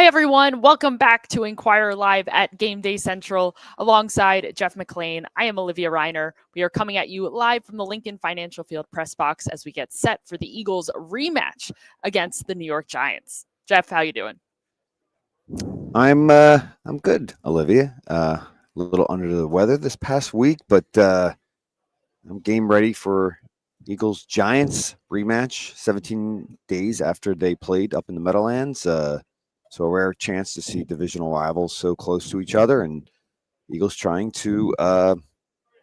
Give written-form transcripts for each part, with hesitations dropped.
Hi, everyone. Welcome back to Inquirer Live at Gameday Central alongside Jeff McLane. I am Olivia Reiner. We are coming at you live from the Lincoln Financial Field press box as we get set for the Eagles rematch against the New York Giants. Jeff, how you doing? I'm good, Olivia. A little under the weather this past week, but I'm game ready for Eagles Giants rematch. 17 days after they played up in the Meadowlands, so a rare chance to see divisional rivals so close to each other, and Eagles trying to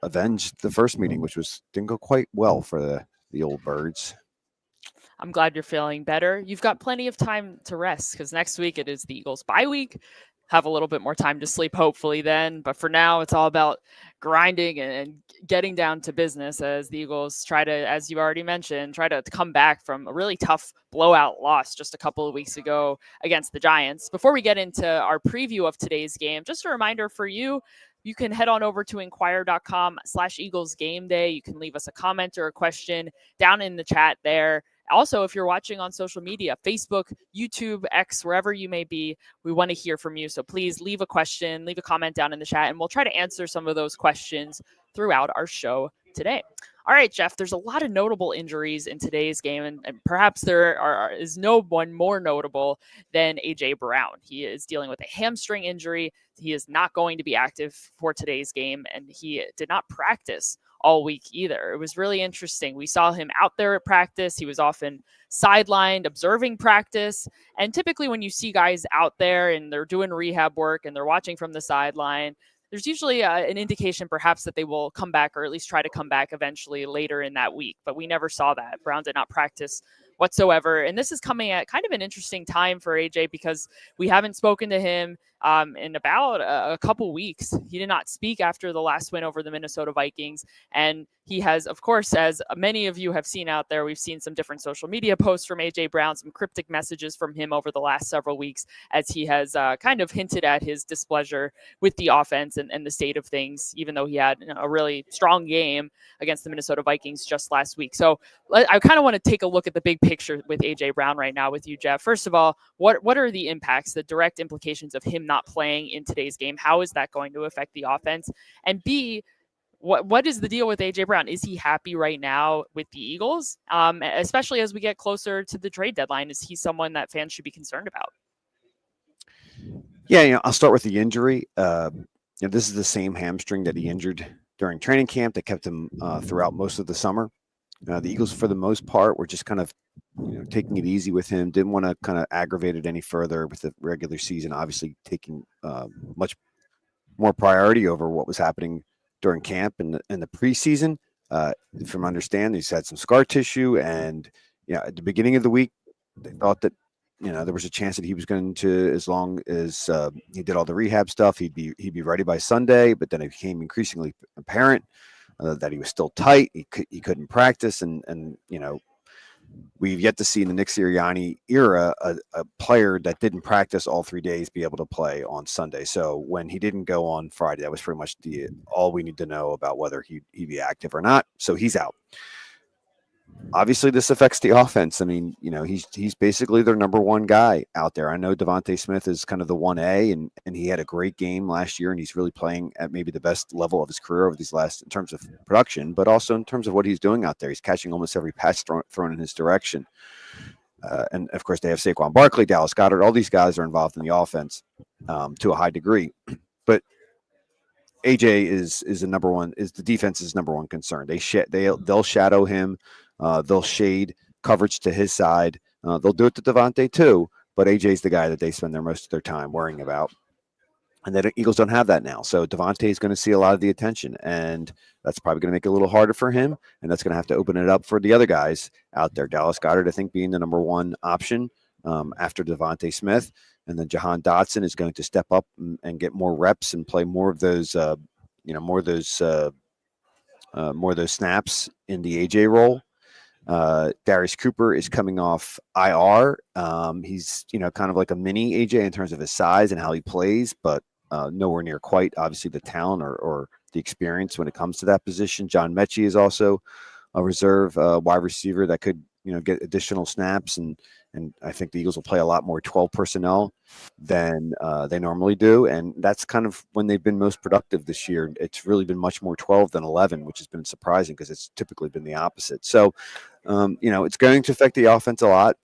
avenge the first meeting, which didn't go quite well for the old birds. I'm glad you're feeling better. You've got plenty of time to rest because next week it is the Eagles bye week. Have a little bit more time to sleep, hopefully, then. But for now, it's all about grinding and getting down to business as the Eagles try to, as you already mentioned, try to come back from a really tough blowout loss just a couple of weeks ago against the Giants. Before we get into our preview of today's game, just a reminder for you, you can head on over to inquirer.com/Eagles Game Day. You can leave us a comment or a question down in the chat there. Also, if you're watching on social media, Facebook, YouTube, X, wherever you may be, we want to hear from you. So please leave a question, leave a comment down in the chat, and we'll try to answer some of those questions throughout our show today. All right, Jeff, there's a lot of notable injuries in today's game, and perhaps there is no one more notable than A.J. Brown. He is dealing with a hamstring injury. He is not going to be active for today's game, and he did not practice all week either. It was really interesting. We saw him out there at practice. He was often sidelined observing practice. And typically when you see guys out there and they're doing rehab work and they're watching from the sideline, there's usually an indication perhaps that they will come back or at least try to come back eventually later in that week. But we never saw that. Brown did not practice whatsoever. And this is coming at kind of an interesting time for AJ because we haven't spoken to him in about a couple weeks. He did not speak after the last win over the Minnesota Vikings. And he has, of course, as many of you have seen out there, we've seen some different social media posts from A.J. Brown, some cryptic messages from him over the last several weeks as he has kind of hinted at his displeasure with the offense and the state of things, even though he had a really strong game against the Minnesota Vikings just last week. So I kind of want to take a look at the big picture with A.J. Brown right now with you, Jeff. First of all, what are the impacts, the direct implications of him not playing in today's game? How is that going to affect the offense? And B, what is the deal with A.J. Brown? Is he happy right now with the Eagles? Especially as we get closer to the trade deadline, is he someone that fans should be concerned about? Yeah, I'll start with the injury. This is the same hamstring that he injured during training camp that kept him throughout most of the summer. The Eagles, for the most part, were just kind of taking it easy with him. Didn't want to kind of aggravate it any further with the regular season. Obviously, taking much more priority over what was happening during camp and the preseason. From understand, he's had some scar tissue, and at the beginning of the week, they thought that there was a chance that he was going to, as long as he did all the rehab stuff, he'd be ready by Sunday. But then it became increasingly apparent that he was still tight. He couldn't practice, and we've yet to see in the Nick Sirianni era a player that didn't practice all 3 days be able to play on Sunday. So when he didn't go on Friday, that was pretty much all we need to know about whether he'd be active or not. So he's out. Obviously, this affects the offense. I mean, he's basically their number one guy out there. I know Devontae Smith is kind of the 1A, and he had a great game last year, and he's really playing at maybe the best level of his career over these last, in terms of production, but also in terms of what he's doing out there. He's catching almost every pass thrown in his direction. And, of course, they have Saquon Barkley, Dallas Goedert. All these guys are involved in the offense to a high degree. But AJ is the defense's number one concern. They'll shadow him. They'll shade coverage to his side. They'll do it to Devontae too, but AJ's the guy that they spend most of their time worrying about. And the Eagles don't have that now. So Devontae is going to see a lot of the attention, and that's probably going to make it a little harder for him, and that's going to have to open it up for the other guys out there. Dallas Goedert, I think, being the number one option after Devontae Smith. And then Jahan Dotson is going to step up and get more reps and play more of those, more of those snaps in the AJ role. Darius Cooper is coming off IR. He's kind of like a mini AJ in terms of his size and how he plays, but nowhere near quite obviously the talent or the experience when it comes to that position. John Mechie is also a reserve wide receiver that could get additional snaps, and I think the Eagles will play a lot more 12 personnel than they normally do, and that's kind of when they've been most productive this year. It's really been much more 12 than 11, which has been surprising because it's typically been the opposite. So, it's going to affect the offense a lot.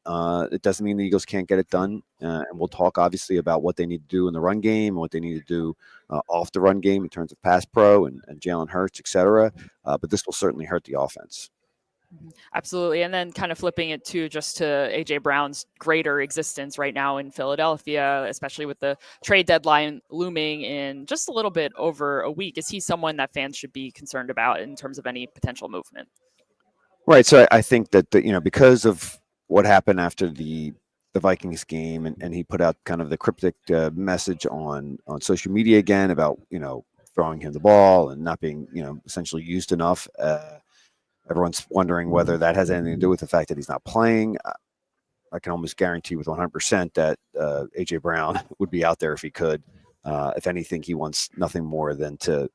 It doesn't mean the Eagles can't get it done, and we'll talk obviously about what they need to do in the run game and what they need to do off the run game in terms of pass pro and Jalen Hurts, et cetera. But this will certainly hurt the offense. Absolutely. And then kind of flipping it to just to AJ Brown's greater existence right now in Philadelphia, especially with the trade deadline looming in just a little bit over a week. Is he someone that fans should be concerned about in terms of any potential movement? Right. So I think that because of what happened after the Vikings game, and he put out kind of the cryptic message on social media again about throwing him the ball and not being essentially used enough. Everyone's wondering whether that has anything to do with the fact that he's not playing. I can almost guarantee with 100% that AJ Brown would be out there if he could. If anything, he wants nothing more than to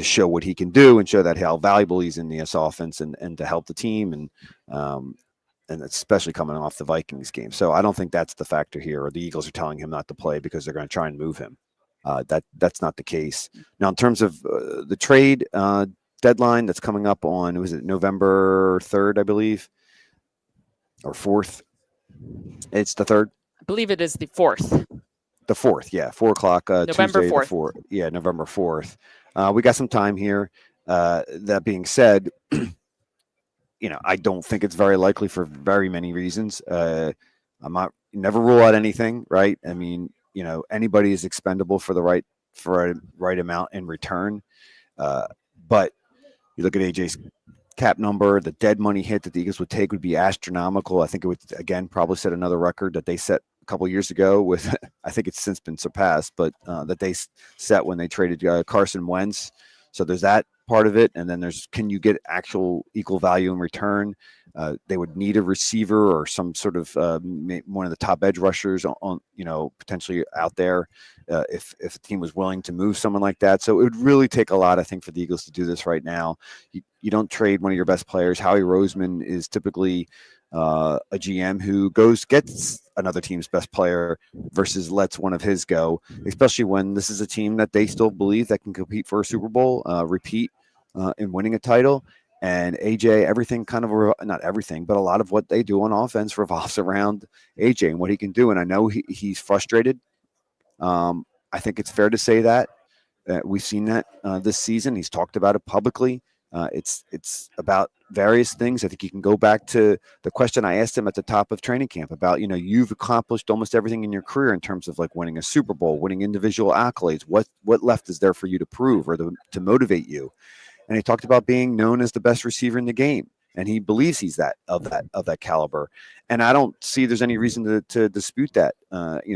show what he can do and show that how valuable he's in this offense and to help the team and especially coming off the Vikings game. So I don't think that's the factor here, or the Eagles are telling him not to play because they're going to try and move him. That's not the case. Now, in terms of the trade deadline that's coming up on, was it November 3rd, I believe, or 4th? It's the 3rd. I believe it is the 4th. The 4th, yeah, 4 o'clock. November Tuesday, 4th. The 4th. Yeah, November 4th. We got some time here. That being said, I don't think it's very likely for very many reasons. I'm not never rule out anything, right? I mean, anybody is expendable for a right amount in return. But you look at AJ's cap number, the dead money hit that the Eagles would take would be astronomical. I think it would, again, probably set another record that they set a couple years ago with, I think it's since been surpassed, but that they set when they traded Carson Wentz. So there's that part of it. And then can you get actual equal value in return? They would need a receiver or some sort of one of the top edge rushers on potentially out there if the team was willing to move someone like that. So it would really take a lot, I think, for the Eagles to do this right now. You don't trade one of your best players. Howie Roseman is typically a GM who gets another team's best player versus lets one of his go, especially when this is a team that they still believe that can compete for a Super Bowl, repeat in winning a title. And AJ, everything kind of, not everything, but a lot of what they do on offense revolves around AJ and what he can do. And I know he's frustrated. I think it's fair to say that. We've seen that this season. He's talked about it publicly. It's about various things. I think you can go back to the question I asked him at the top of training camp about, you've accomplished almost everything in your career in terms of like winning a Super Bowl, winning individual accolades. What left is there for you to prove or to motivate you? And he talked about being known as the best receiver in the game. And he believes he's of that caliber. And I don't see there's any reason to dispute that.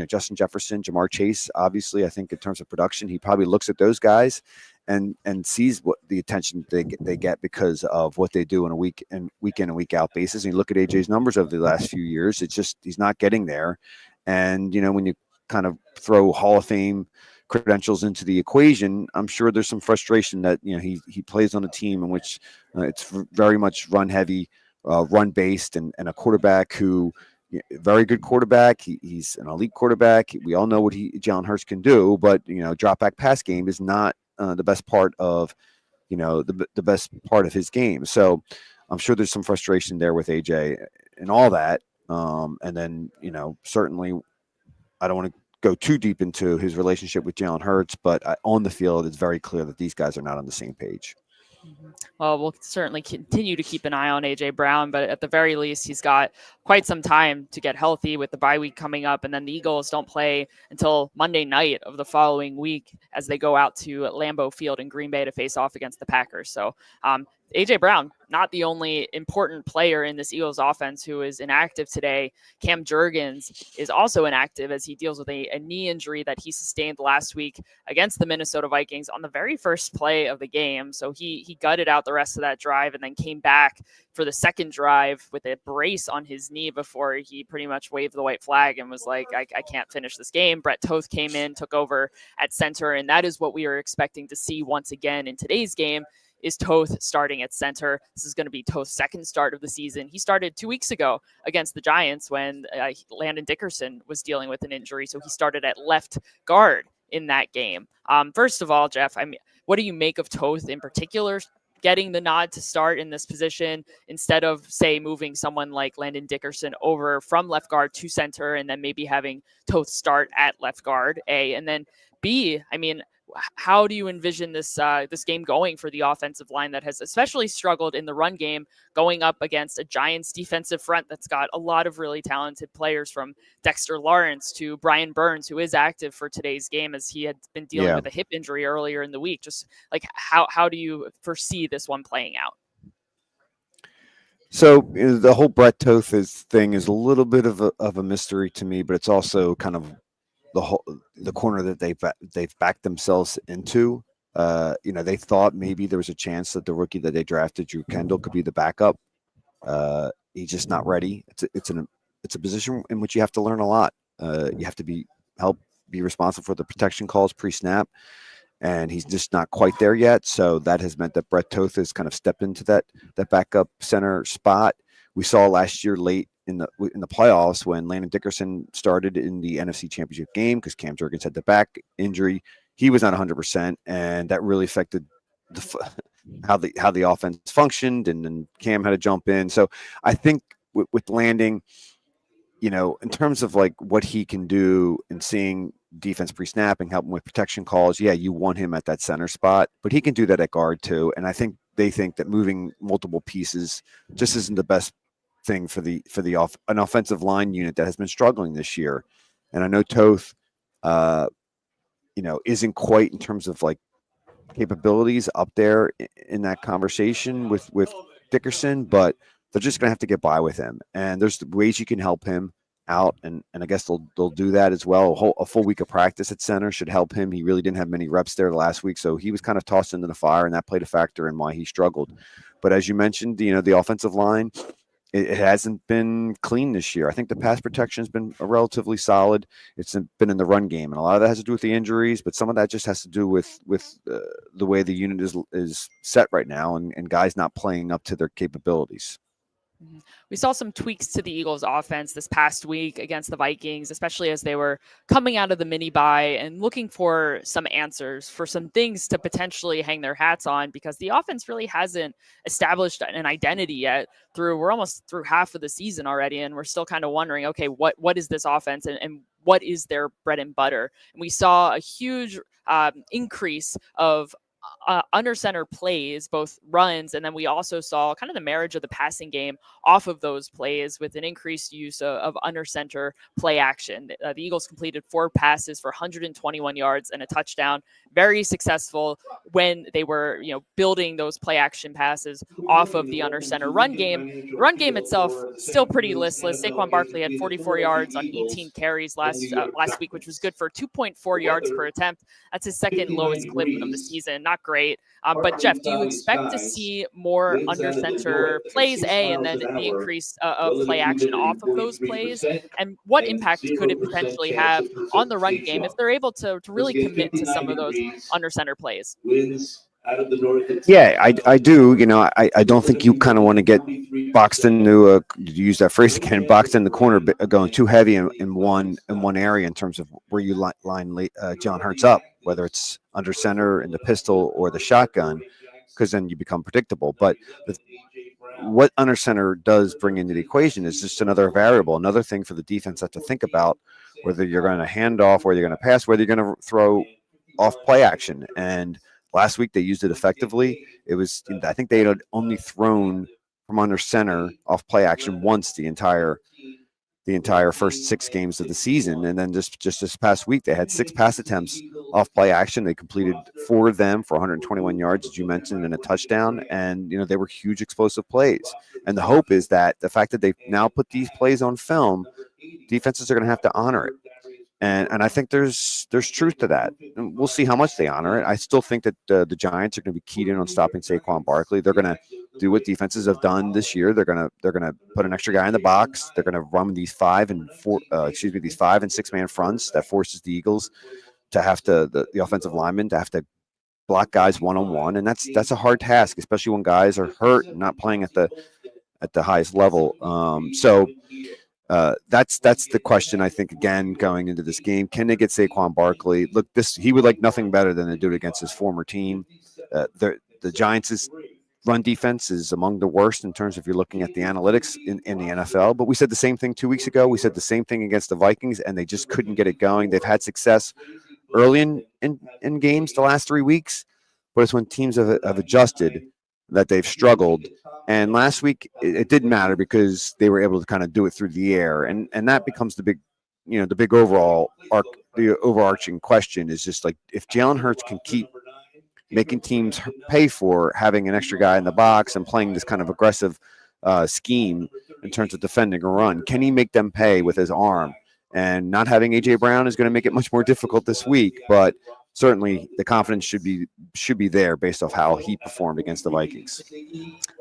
Justin Jefferson, Jamar Chase, obviously, I think in terms of production, he probably looks at those guys and sees what the attention they get because of what they do on a week in and week out basis. And you look at AJ's numbers over the last few years, it's just he's not getting there. And when you kind of throw Hall of Fame credentials into the equation, I'm sure there's some frustration that he plays on a team in which it's very much run heavy, run based, and a quarterback who very good quarterback. He's an elite quarterback. We all know what Jalen Hurts can do, but drop back pass game is not the best part of the best part of his game. So I'm sure there's some frustration there with AJ and all that. And then certainly I don't want to go too deep into his relationship with Jalen Hurts, but on the field, it's very clear that these guys are not on the same page. Well, we'll certainly continue to keep an eye on AJ Brown, but at the very least, he's got quite some time to get healthy with the bye week coming up. And then the Eagles don't play until Monday night of the following week as they go out to Lambeau Field in Green Bay to face off against the Packers. So AJ Brown, not the only important player in this Eagles offense who is inactive today. Cam Jurgens is also inactive as he deals with a knee injury that he sustained last week against the Minnesota Vikings on the very first play of the game. So he gutted out the rest of that drive and then came back for the second drive with a brace on his knee before he pretty much waved the white flag and was like, I can't finish this game. Brett Toth came in, took over at center, and that is what we are expecting to see once again in today's game. is Toth starting at center. This is going to be Toth's second start of the season. He started 2 weeks ago against the Giants when Landon Dickerson was dealing with an injury, so he started at left guard in that game. First of all, Jeff, I mean, what do you make of Toth in particular getting the nod to start in this position instead of, say, moving someone like Landon Dickerson over from left guard to center and then maybe having Toth start at left guard, A, and then B, I mean, how do you envision this game going for the offensive line that has especially struggled in the run game, going up against a Giants defensive front that's got a lot of really talented players, from Dexter Lawrence to Brian Burns, who is active for today's game as he had been dealing with a hip injury earlier in the week. Just like how do you foresee this one playing out? So the whole Brett Toth thing is a little bit of a mystery to me, but it's also kind of the corner that they've backed themselves into. They thought maybe there was a chance that the rookie that they drafted, Drew Kendall, could be the backup. He's just not ready. It's a position in which you have to learn a lot. You have to be responsible for the protection calls pre-snap, and he's just not quite there yet. So that has meant that Brett Toth has kind of stepped into that backup center spot. We saw last year late in the playoffs when Landon Dickerson started in the NFC Championship game because Cam Jurgens had the back injury. He was not 100%, and that really affected how the offense functioned, and then Cam had to jump in. So I think with Landing, in terms of like what he can do and seeing defense pre-snap and helping with protection calls, yeah, you want him at that center spot, but he can do that at guard too. And I think they think that moving multiple pieces just isn't the best thing for an offensive line unit that has been struggling this year. And I know Toth, isn't quite in terms of like capabilities up there in that conversation with Dickerson, but they're just going to have to get by with him. And there's ways you can help him out, and I guess they'll do that as well. A full week of practice at center should help him. He really didn't have many reps there last week, so he was kind of tossed into the fire, and that played a factor in why he struggled. But as you mentioned, the offensive line, it hasn't been clean this year. I think the pass protection has been relatively solid. It's been in the run game, and a lot of that has to do with the injuries, but some of that just has to do with the way the unit is set right now, and guys not playing up to their capabilities. We saw some tweaks to the Eagles offense this past week against the Vikings, especially as they were coming out of the mini bye and looking for some answers, for some things to potentially hang their hats on, because the offense really hasn't established an identity yet. We're almost through half of the season already, and we're still kind of wondering, okay, what is this offense and what is their bread and butter? And we saw a huge increase of under center plays, both runs, and then we also saw kind of the marriage of the passing game off of those plays with an increased use of under center play action. The Eagles completed 4 passes for 121 yards and a touchdown. Very successful when they were, building those play action passes off of the under center run game. The run game itself still pretty listless. Saquon Barkley had 44 yards on 18 carries last week, which was good for 2.4 yards per attempt. That's his second lowest clip of the season. Not great. But Jeff, do you expect to see more under center plays, A, and then the increase of play action off of those plays? And what impact could it potentially have on the run game if they're able to really commit to some of those under center plays? Yeah, I do. I don't think you kind of want to get boxed into use that phrase again, boxed in the corner, going too heavy in one area in terms of where you line John Hurts up, whether it's under center in the pistol or the shotgun, because then you become predictable. But what under center does bring into the equation is just another variable, another thing for the defense to think about, whether you're going to hand off, whether you're going to pass, whether you're going to throw off play action. And last week they used it effectively. I think they had only thrown from under center off play action once the entire first 6 games of the season. And then just this past week, they had 6 pass attempts off play action. They completed 4 of them for 121 yards, as you mentioned, and a touchdown. And, they were huge explosive plays. And the hope is that the fact that they've now put these plays on film, defenses are going to have to honor it. And I think there's truth to that. And we'll see how much they honor it. I still think that the Giants are going to be keyed in on stopping Saquon Barkley. They're going to do what defenses have done this year. They're going to put an extra guy in the box. They're going to run these 5 and 6 man fronts that forces the Eagles to have to the offensive linemen to have to block guys one-on-one, and that's a hard task, especially when guys are hurt and not playing at the highest level. That's the question, I think, again, going into this game. Can they get Saquon Barkley? Look, he would like nothing better than to do it against his former team. The Giants' run defense is among the worst in terms of you're looking at the analytics in the NFL. But we said the same thing 2 weeks ago. We said the same thing against the Vikings, and they just couldn't get it going. They've had success early in games the last 3 weeks, but it's when teams have adjusted that they've struggled. And last week it didn't matter because they were able to kind of do it through the air, and that becomes the big overall the overarching question is just like, if Jalen Hurts can keep making teams pay for having an extra guy in the box and playing this kind of aggressive scheme in terms of defending a run, can he make them pay with his arm? And not having A.J. Brown is going to make it much more difficult this week, but certainly the confidence should be there based off how he performed against the Vikings.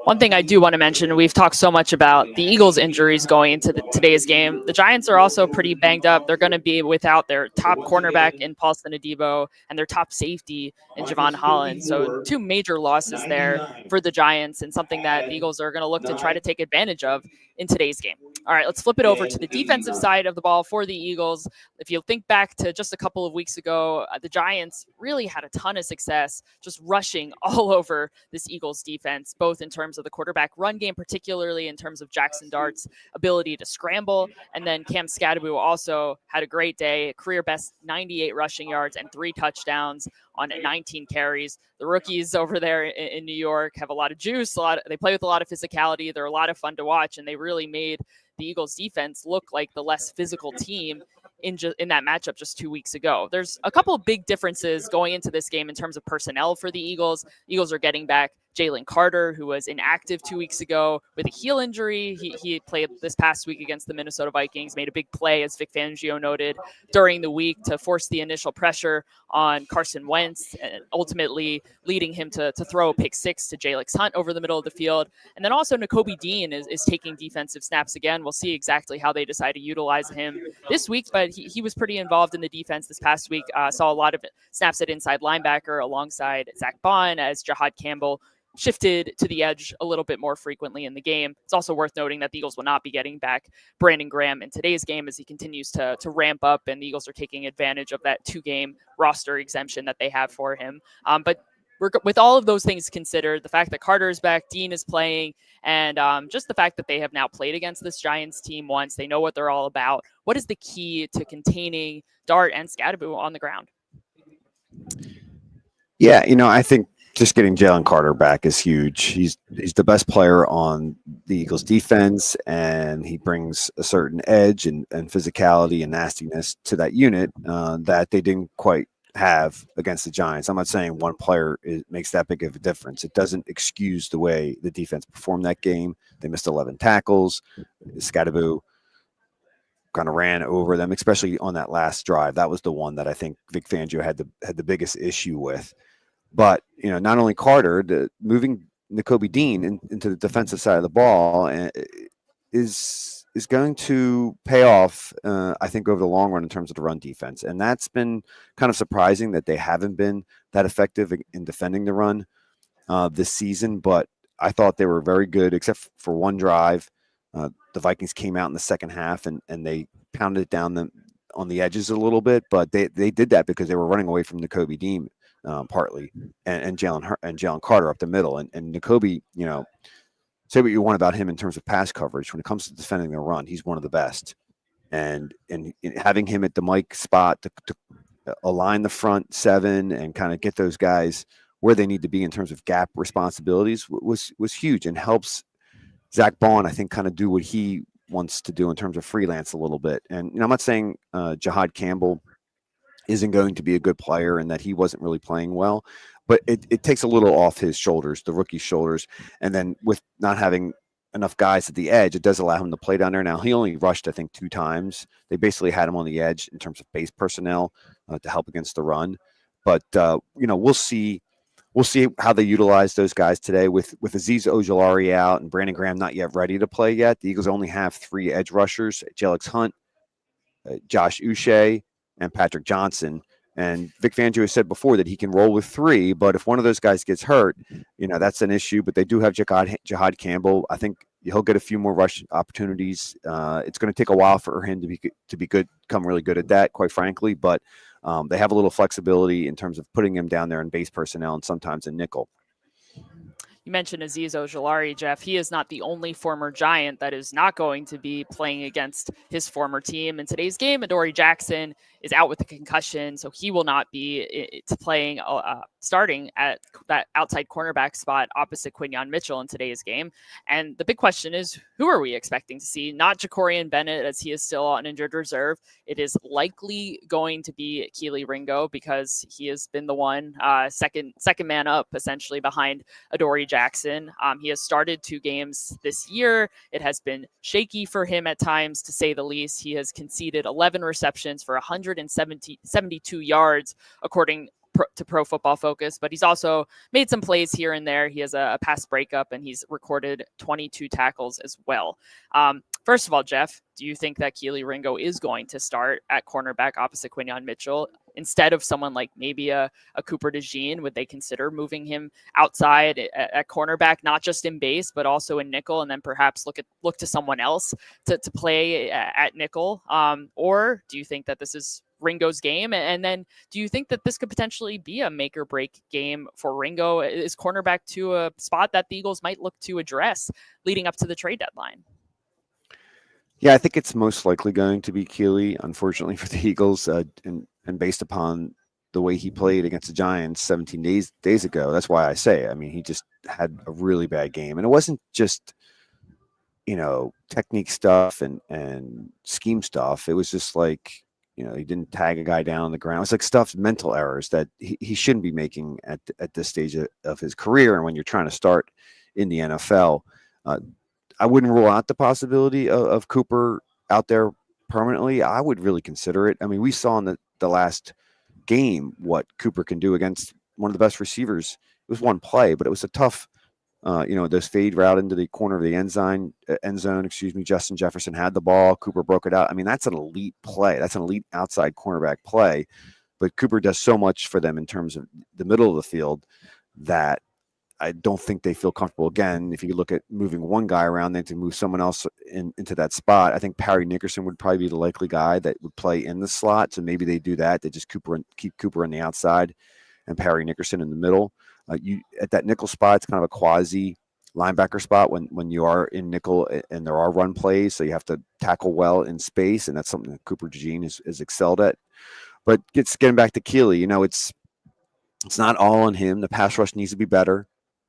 One thing I do want to mention, we've talked so much about the Eagles' injuries going into today's game. The Giants are also pretty banged up. They're going to be without their top cornerback in Paulson Adebo and their top safety in Javon Holland. So 2 major losses there for the Giants, and something that the Eagles are going to look to try to take advantage of in today's game. All right, let's flip it over to the defensive side of the ball for the Eagles. If you think back to just a couple of weeks ago, the Giants really had a ton of success just rushing all over this Eagles defense, both in terms of the quarterback run game, particularly in terms of Jackson Dart's ability to scramble. And then Cam Scadaboo also had a great day, career best 98 rushing yards and 3 touchdowns on 19 carries. The rookies over there in New York have a lot of juice. They play with a lot of physicality. They're a lot of fun to watch, and they really made the Eagles defense look like the less physical team in that matchup just 2 weeks ago. There's a couple of big differences going into this game in terms of personnel for the Eagles. The Eagles are getting back Jalen Carter, who was inactive 2 weeks ago with a heel injury. He played this past week against the Minnesota Vikings, made a big play, as Vic Fangio noted, during the week to force the initial pressure on Carson Wentz, and ultimately leading him to throw a pick 6 to Jalix Hunt over the middle of the field. And then also Nakobe Dean is taking defensive snaps again. We'll see exactly how they decide to utilize him this week, but he was pretty involved in the defense this past week. Saw a lot of snaps at inside linebacker alongside Zach Bond, as Jahad Campbell shifted to the edge a little bit more frequently in the game. It's also worth noting that the Eagles will not be getting back Brandon Graham in today's game as he continues to ramp up, and the Eagles are taking advantage of that 2-game roster exemption that they have for him. But with all of those things considered, the fact that Carter is back, Dean is playing, and just the fact that they have now played against this Giants team once, they know what they're all about. What is the key to containing Dart and Scadaboo on the ground? Yeah, I think just getting Jalen Carter back is huge. He's the best player on the Eagles defense, and he brings a certain edge and physicality and nastiness to that unit that they didn't quite have against the Giants. I'm not saying one player makes that big of a difference. It doesn't excuse the way the defense performed that game. They missed 11 tackles. Scadaboo kind of ran over them, especially on that last drive. That was the one that I think Vic Fangio had the biggest issue with. But, not only Carter, moving Nakobe Dean into the defensive side of the ball is going to pay off, I think, over the long run in terms of the run defense. And that's been kind of surprising that they haven't been that effective in defending the run this season. But I thought they were very good, except for one drive. The Vikings came out in the second half and they pounded it down on the edges a little bit. But they did that because they were running away from Nakobe Dean. Partly, and Jalen Carter up the middle, and Nakobe, say what you want about him in terms of pass coverage. When it comes to defending the run, he's one of the best. And having him at the Mike spot to align the front 7 and kind of get those guys where they need to be in terms of gap responsibilities was huge, and helps Zach Bond, I think, kind of do what he wants to do in terms of freelance a little bit. And I'm not saying Jahad Campbell isn't going to be a good player and that he wasn't really playing well, but it takes a little off his shoulders, the rookie's shoulders. And then with not having enough guys at the edge, it does allow him to play down there. Now, he only rushed, I think, 2 times. They basically had him on the edge in terms of base personnel to help against the run. But, we'll see how they utilize those guys today with Azeez Ojulari out and Brandon Graham not yet ready to play yet. The Eagles only have 3 edge rushers, Jalix Hunt, Josh Uche, and Patrick Johnson. And Vic Fangio has said before that he can roll with 3, but if one of those guys gets hurt, that's an issue. But they do have Jihad Campbell. I think he'll get a few more rush opportunities. It's going to take a while for him to become really good at that, quite frankly. But they have a little flexibility in terms of putting him down there in base personnel and sometimes in nickel. You mentioned Azeez Ojulari, Jeff. He is not the only former Giant that is not going to be playing against his former team in today's game. Adoree Jackson is out with a concussion, so he will not be playing, starting at that outside cornerback spot opposite Quinyon Mitchell in today's game. And the big question is, who are we expecting to see? Not Jacorian Bennett, as he is still on injured reserve. It is likely going to be Keely Ringo, because he has been the one second man up, essentially, behind Adoree Jackson. He has started 2 games this year. It has been shaky for him at times, to say the least. He has conceded 11 receptions for 172 yards, according to Pro Football Focus, but he's also made some plays here and there. He has a pass breakup, and he's recorded 22 tackles as well. First of all, Jeff, do you think that Keely Ringo is going to start at cornerback opposite Quinyon Mitchell instead of someone like maybe a Cooper DeJean? Would they consider moving him outside at cornerback, not just in base, but also in nickel, and then perhaps look to someone else to play at nickel? Or do you think that this is Ringo's game? And then do you think that this could potentially be a make or break game for Ringo? Is cornerback to a spot that the Eagles might look to address leading up to the trade deadline? Yeah, I think it's most likely going to be Keely, unfortunately for the Eagles, and based upon the way he played against the Giants 17 days ago. That's why I say, I mean, he just had a really bad game. And it wasn't just, technique stuff and scheme stuff. It was just like, he didn't tag a guy down on the ground. It's like stuff, mental errors that he shouldn't be making at this stage of his career. And when you're trying to start in the NFL, I wouldn't rule out the possibility of Cooper out there permanently. I would really consider it. I mean, we saw in the last game what Cooper can do against one of the best receivers. It was one play, but it was a tough, this fade route into the corner of the end zone. Justin Jefferson had the ball. Cooper broke it out. I mean, that's an elite play. That's an elite outside cornerback play. But Cooper does so much for them in terms of the middle of the field that I don't think they feel comfortable. Again, if you look at moving one guy around, then to move someone else into that spot, I think Parry Nickerson would probably be the likely guy that would play in the slot. So maybe they do that. They just keep Cooper on the outside and Parry Nickerson in the middle. You at that nickel spot, it's kind of a quasi linebacker spot when you are in nickel and there are run plays. So you have to tackle well in space, and that's something that Cooper DeJean is excelled at. But getting back to Keely, it's not all on him. The pass rush needs to be better.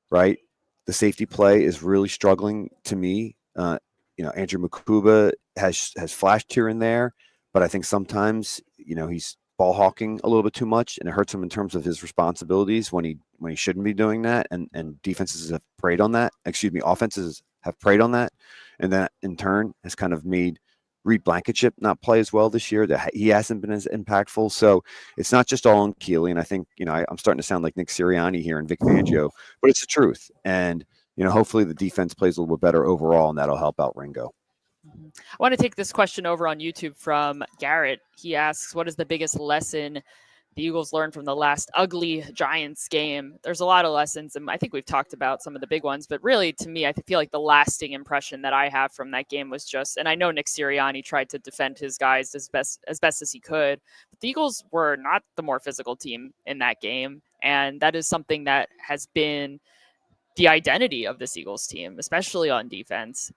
Right, the safety play is really struggling to me. Andrew Mukuba has flashed here and there, but I think sometimes he's ball hawking a little bit too much, and it hurts him in terms of his responsibilities when he shouldn't be doing that. And defenses have preyed on that. Offenses have preyed on that, and that in turn has kind of made Reed Blankenship not play as well this year. That he hasn't been as impactful. So it's not just all on Keely. And I think, I'm starting to sound like Nick Sirianni here and Vic Fangio, but it's the truth. And, hopefully the defense plays a little bit better overall, and that'll help out Ringo. I want to take this question over on YouTube from Garrett. He asks, what is the biggest lesson the Eagles learned from the last ugly Giants game? There's a lot of lessons, and I think we've talked about some of the big ones, but really, to me, I feel like the lasting impression that I have from that game was just, and I know Nick Sirianni tried to defend his guys as best as he could, but the Eagles were not the more physical team in that game, and that is something that has been the identity of this Eagles team, especially on defense.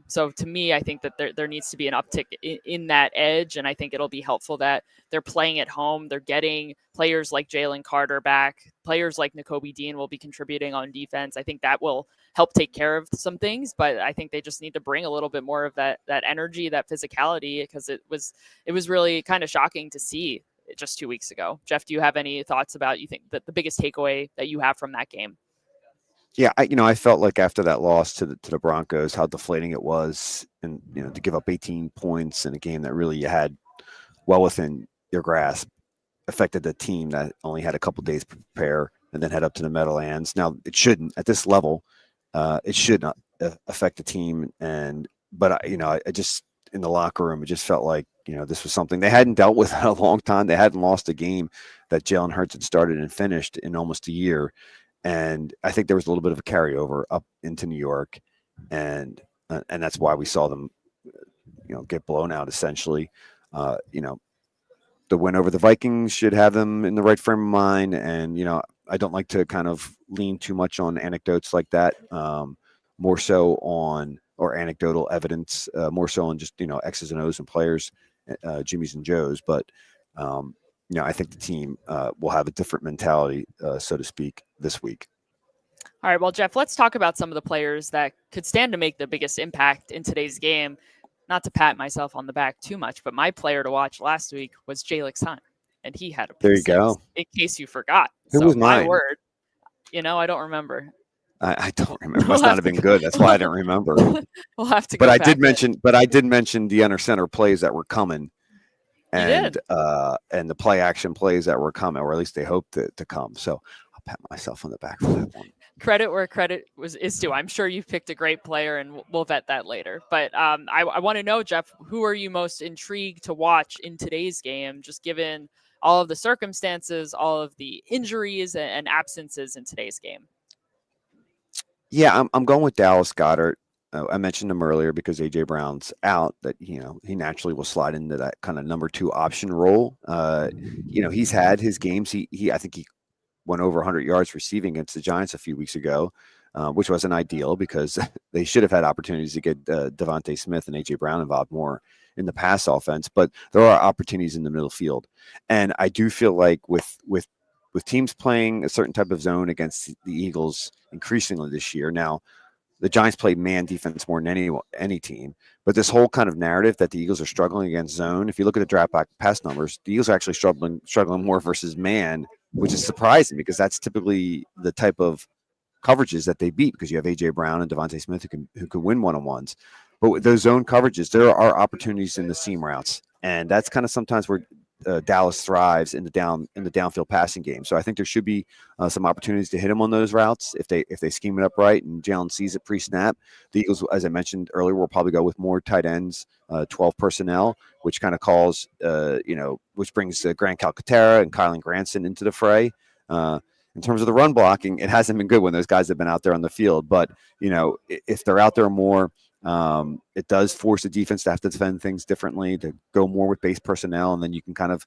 So to me, I think that there needs to be an uptick in that edge, and I think it'll be helpful that they're playing at home. They're getting players like Jalen Carter back. Players like Nakobe Dean will be contributing on defense. I think that will help take care of some things, but I think they just need to bring a little bit more of that energy, that physicality, because it was really kind of shocking to see just 2 weeks ago. Jeff, do you have any thoughts about, you think that the biggest takeaway that you have from that game? Yeah, I felt like after that loss to the Broncos, how deflating it was, and to give up 18 points in a game that really you had well within your grasp, affected the team that only had a couple days to prepare and then head up to the Meadowlands. Now it shouldn't at this level, it should not affect the team, but I just in the locker room. It just felt like, this was something they hadn't dealt with in a long time. They hadn't lost a game that Jalen Hurts had started and finished in almost a year. And I think there was a little bit of a carryover up into New York. And that's why we saw them, get blown out essentially. The win over the Vikings should have them in the right frame of mind. And, I don't like to kind of lean too much on anecdotes like that. More so on, or anecdotal evidence, more so on just, X's and O's and players, Jimmy's and Joe's. But, I think the team will have a different mentality, so to speak, this week. All right, well, Jeff, let's talk about some of the players that could stand to make the biggest impact in today's game. Not to pat myself on the back too much, but my player to watch last week was Jalen Hunt, and he had a pick there you six, go. in case you forgot. Who was mine? My word, I don't remember. I don't remember. Must not have been good. That's why I didn't remember. We'll have to. But I did mention the under center plays that were coming, and the play action plays that were coming, or at least they hoped to come. So I'll pat myself on the back for that one. Credit where credit is due. I'm sure you've picked a great player, and we'll vet that later. But I want to know, Jeff, who are you most intrigued to watch in today's game, just given all of the circumstances, all of the injuries and absences in today's game? Yeah, I'm going with Dallas Goedert. I mentioned him earlier because A.J. Brown's out, that, he naturally will slide into that kind of number 2 option role. He's had his games. I think he went over 100 yards receiving against the Giants a few weeks ago, which wasn't ideal because they should have had opportunities to get Devontae Smith and A.J. Brown involved more in the pass offense. But there are opportunities in the middle field. And I do feel like with teams playing a certain type of zone against the Eagles increasingly this year. Now, the Giants played man defense more than any team, but this whole kind of narrative that the Eagles are struggling against zone, if you look at the draft back pass numbers, the Eagles are actually struggling more versus man, which is surprising because that's typically the type of coverages that they beat, because you have A.J. Brown and Devontae Smith who can win one-on-ones. But with those zone coverages, there are opportunities in the seam routes, and that's kind of sometimes where Dallas thrives in the downfield passing game. So I think there should be some opportunities to hit him on those routes if they scheme it up right and Jalen sees it pre-snap. The Eagles, as I mentioned earlier, will probably go with more tight ends, 12 personnel, which kind of calls, which brings Grant Calcaterra and Kylan Granson into the fray. In terms of the run blocking, it hasn't been good when those guys have been out there on the field. But, if they're out there more, it does force the defense to have to defend things differently, to go more with base personnel, and then you can kind of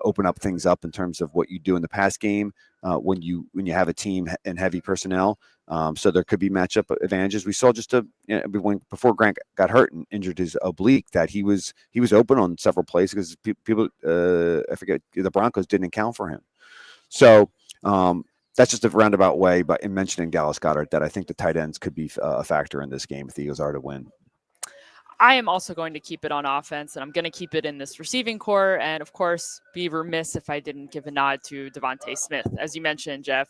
open up things up in terms of what you do in the pass game when you have a team and heavy personnel. So there could be matchup advantages. We saw just before Grant got hurt and injured his oblique, that he was open on several plays because people I forget, the Broncos didn't account for him. So that's just a roundabout way, but in mentioning Dallas Goedert, that I think the tight ends could be a factor in this game if the Eagles are to win. I am also going to keep it on offense, and I'm going to keep it in this receiving core, and of course, be remiss if I didn't give a nod to Devontae Smith. As you mentioned, Jeff,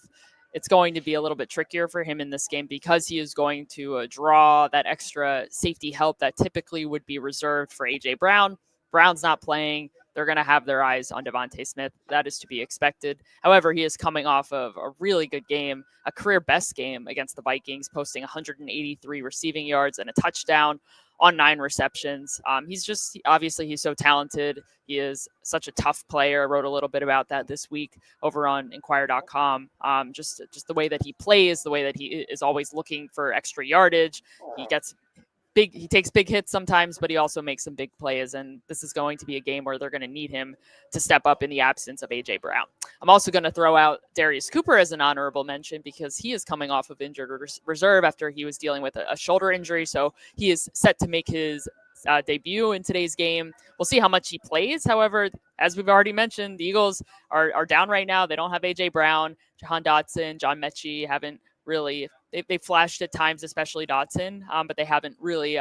it's going to be a little bit trickier for him in this game because he is going to draw that extra safety help that typically would be reserved for A.J. Brown. Brown's not playing. They're going to have their eyes on Devontae Smith. That is to be expected. However, he is coming off of a really good game, a career best game against the Vikings, posting 183 receiving yards and a touchdown on 9 receptions. Obviously he's so talented. He is such a tough player. I wrote a little bit about that this week over on Inquirer.com. Just the way that he plays, the way that he is always looking for extra yardage. He takes big hits sometimes, but he also makes some big plays. And this is going to be a game where they're going to need him to step up in the absence of A.J. Brown. I'm also going to throw out Darius Cooper as an honorable mention because he is coming off of injured reserve after he was dealing with a shoulder injury. So he is set to make his debut in today's game. We'll see how much he plays. However, as we've already mentioned, the Eagles are down right now. They don't have A.J. Brown, Jahan Dotson, John Mechie haven't really, they flashed at times, especially Dotson, but they haven't really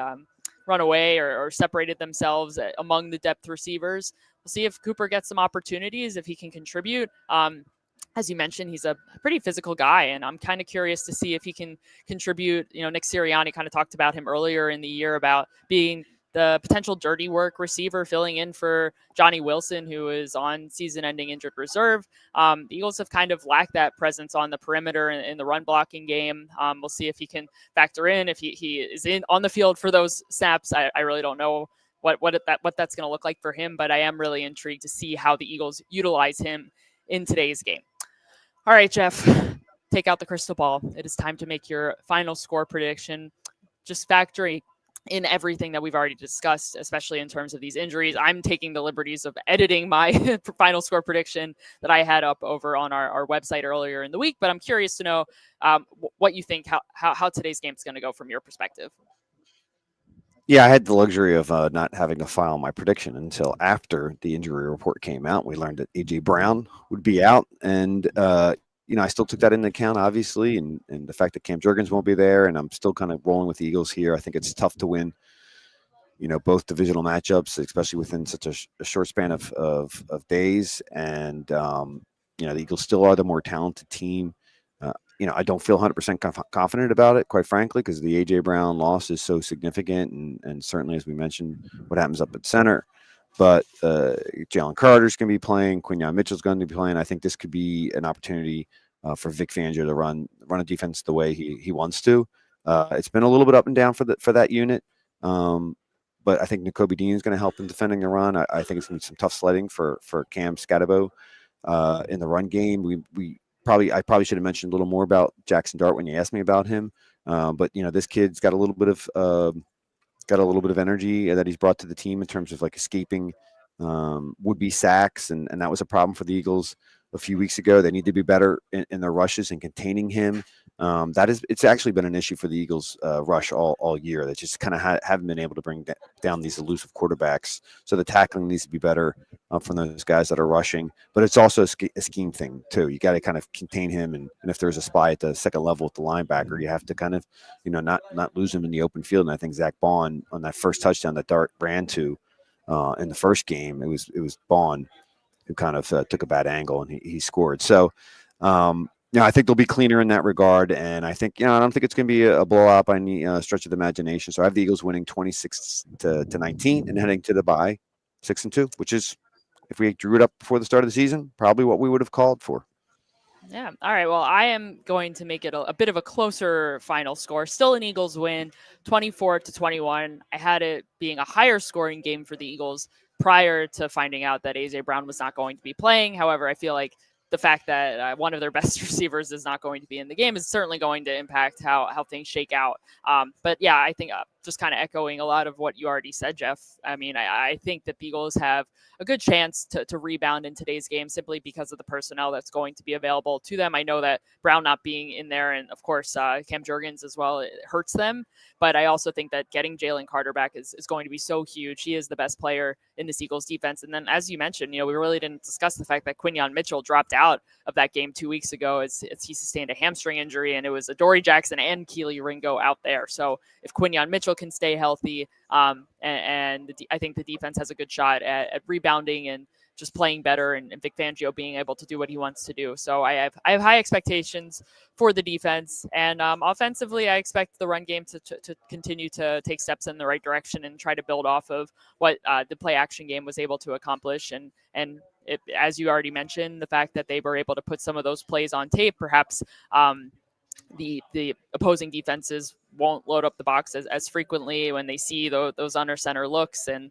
run away or separated themselves among the depth receivers. We'll see if Cooper gets some opportunities, if he can contribute. As you mentioned, he's a pretty physical guy, and I'm kind of curious to see if he can contribute. Nick Sirianni kind of talked about him earlier in the year about being the potential dirty work receiver filling in for Johnny Wilson, who is on season-ending injured reserve. The Eagles have kind of lacked that presence on the perimeter in the run-blocking game. We'll see if he can factor in, if he is on the field for those snaps. I really don't know what that's going to look like for him. But I am really intrigued to see how the Eagles utilize him in today's game. All right, Jeff, take out the crystal ball. It is time to make your final score prediction. Just factoring in everything that we've already discussed, especially in terms of these injuries. I'm taking the liberties of editing my final score prediction that I had up over on our website earlier in the week, but I'm curious to know what you think, how today's game is going to go from your perspective. Yeah, I had the luxury of not having to file my prediction until after the injury report came out. We learned that AJ Brown would be out, and I still took that into account, obviously, and the fact that Cam Jurgens won't be there, and I'm still kind of rolling with the Eagles here. I think it's tough to win, both divisional matchups, especially within such a short span of days, and the Eagles still are the more talented team. I don't feel 100% confident about it, quite frankly, because the A.J. Brown loss is so significant. And certainly, as we mentioned, what happens up at center. But Jalen Carter's going to be playing. Quinyon Mitchell's going to be playing. I think this could be an opportunity for Vic Fangio to run a defense the way he wants to. It's been a little bit up and down for that unit. But I think Nakobe Dean is going to help in defending the run. I think it's going to be some tough sledding for Cam Scatabo in the run game. I probably should have mentioned a little more about Jackson Dart when you asked me about him. But this kid's got a little bit of energy that he's brought to the team in terms of like escaping would-be sacks, and that was a problem for the Eagles a few weeks ago. They need to be better in their rushes and containing him. It's actually been an issue for the Eagles rush all year. They just kind of haven't been able to bring down these elusive quarterbacks. So the tackling needs to be better from those guys that are rushing. But it's also a scheme thing too. You got to kind of contain him, and if there's a spy at the second level with the linebacker, you have to kind of not lose him in the open field. And I think Zach Bond on that first touchdown that Dart ran to in the first game, it was Bond who kind of took a bad angle and he scored. So. I think they'll be cleaner in that regard, and I think I don't think it's going to be a blowout by any stretch of the imagination. So I have the Eagles winning 26-19 and heading to the bye 6-2, which is, if we drew it up before the start of the season, probably what we would have called for. Yeah. All right. Well, I am going to make it a bit of a closer final score. Still an Eagles win, 24-21. I had it being a higher scoring game for the Eagles prior to finding out that AJ Brown was not going to be playing. However, I feel like the fact that one of their best receivers is not going to be in the game is certainly going to impact how things shake out. But yeah, I think just kind of echoing a lot of what you already said, Jeff. I mean, I think that the Eagles have a good chance to rebound in today's game simply because of the personnel that's going to be available to them. I know that Brown not being in there, and of course Cam Jurgens as well, it hurts them. But I also think that getting Jalen Carter back is going to be so huge. He is the best player in this Eagles defense. And then, as you mentioned, we really didn't discuss the fact that Quinyon Mitchell dropped out of that game 2 weeks ago as he sustained a hamstring injury, and it was Adoree Jackson and Keely Ringo out there. So if Quinyon Mitchell can stay healthy, and I think the defense has a good shot at rebounding and just playing better, and Vic Fangio being able to do what he wants to do. So I have high expectations for the defense, and offensively, I expect the run game to continue to take steps in the right direction and try to build off of what the play action game was able to accomplish. And as you already mentioned, the fact that they were able to put some of those plays on tape, perhaps the opposing defenses won't load up the box as frequently when they see those under center looks, and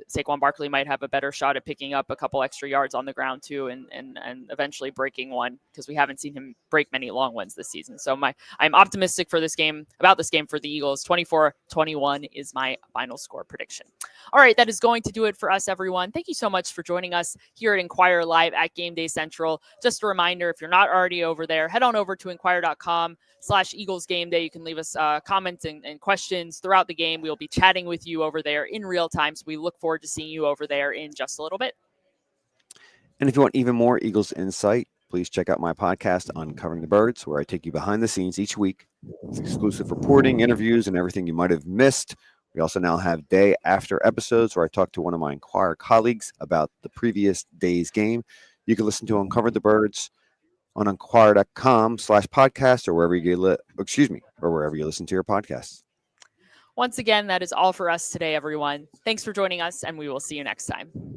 Saquon Barkley might have a better shot at picking up a couple extra yards on the ground too, and eventually breaking one, because we haven't seen him break many long ones this season. So I'm optimistic for this game for the Eagles. 24-21 is my final score prediction. All right, that is going to do it for us, everyone. Thank you so much for joining us here at Inquirer Live at Gameday Central. Just a reminder, if you're not already over there, head on over to inquirer.com/Eagles Game Day. You can leave us comments and questions throughout the game. We'll be chatting with you over there in real time. So we look forward to seeing you over there in just a little bit. And if you want even more Eagles insight, please check out my podcast, Uncovering the Birds, where I take you behind the scenes each week with exclusive reporting, interviews, and everything you might have missed. We also now have day after episodes where I talk to one of my Inquirer colleagues about the previous day's game. You can listen to Uncover the Birds on inquirer.com/podcast or wherever you listen to your podcasts. Once again, that is all for us today, everyone. Thanks for joining us, and we will see you next time.